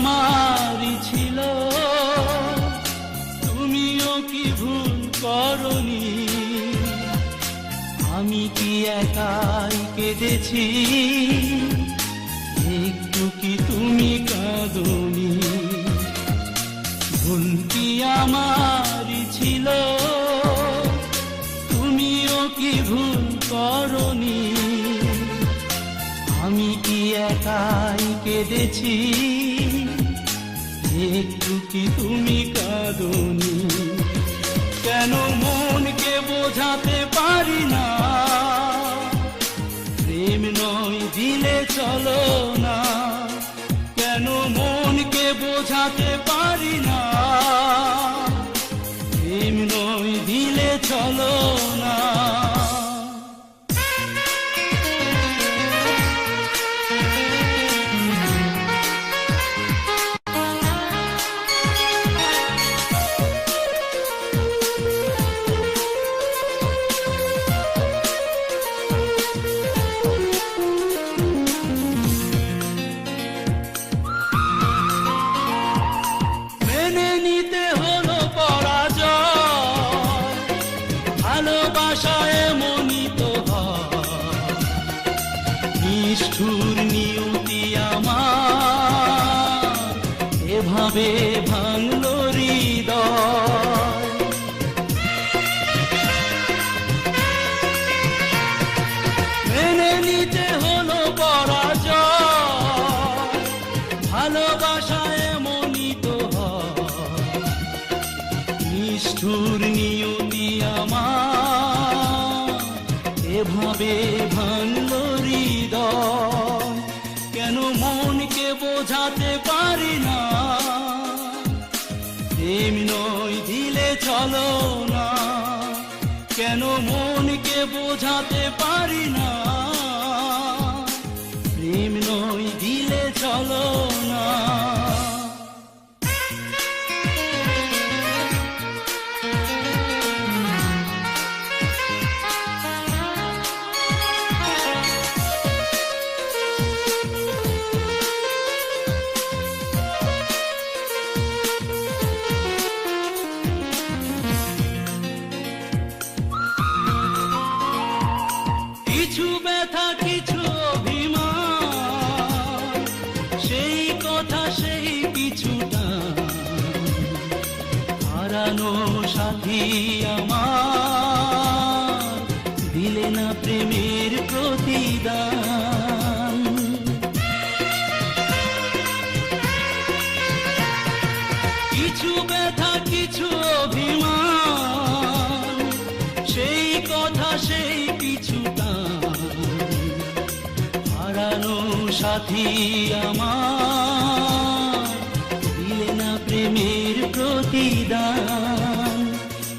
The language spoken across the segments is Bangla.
আমারই ছিল, তুমিও কি ভুল করনি? আমি কি একাই কেঁদেছি, একটু কি তুমি কাঁদনি? ভুল কি আমারই ছিল, তুমিও কি ভুল করনি? আমি কি একাই কেঁদেছি, একটু কি তুমি কাঁদনি? কেন মনকে বোঝাতে পারি না, প্রেম নয় দিলে চলো না? কেন মনকে বোঝাতে পারি না, প্রেম নয় দিলে চলো না? নিষ্ঠুর নিয়তি আমার এভাবে ভাঙলো হৃদয়। মেনে নিতে হলো পরাজয়, ভালোবাসায় এমনই তো হয়। নিষ্ঠুর নিয়তি আমার এভাবে ভাঙলো হৃদয়। কেন মনকে বোঝাতে পারি না, প্রেম নয় দিলে চলো না? কেন মনকে বোঝাতে পারি না, প্রেম নয় দিলে চলো না? কিছু ব্যথা কিছু অভিমান, সেই কথা সেই কিছুটা হারানো সাথী আমার দিলে না প্রেমের প্রতিদান। কিছু ব্যথা কিছু অভিমান, সেই কথা সেই কিছুটা হারানো সাথী আমার দিলে না প্রেমের প্রতিদান।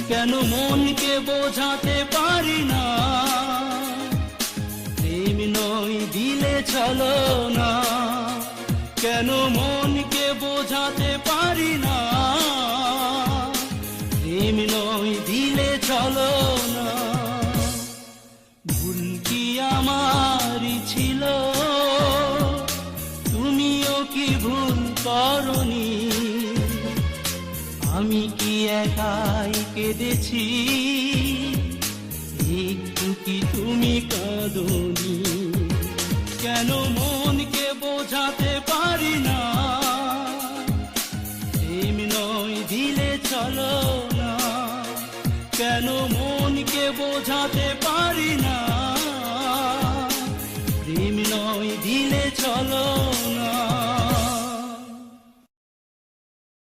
কেন মনকে বোঝাতে পারি না, প্রেম নয় দিলে চলো না? কেন মনকে বোঝাতে পারি না, প্রেম নয় দিলে চলো না? ভুল কি আমারই ছিল, তুমিও কি ভুল করনি? আমি কি একাই কেঁদেছি, একটু কি তুমি কাঁদনি? কেন মনকে বোঝাতে পারি না, প্রেম নয় দিলে চলো না? কেন মনকে বোঝাতে পারি না, প্রেম নয় দিলে চলো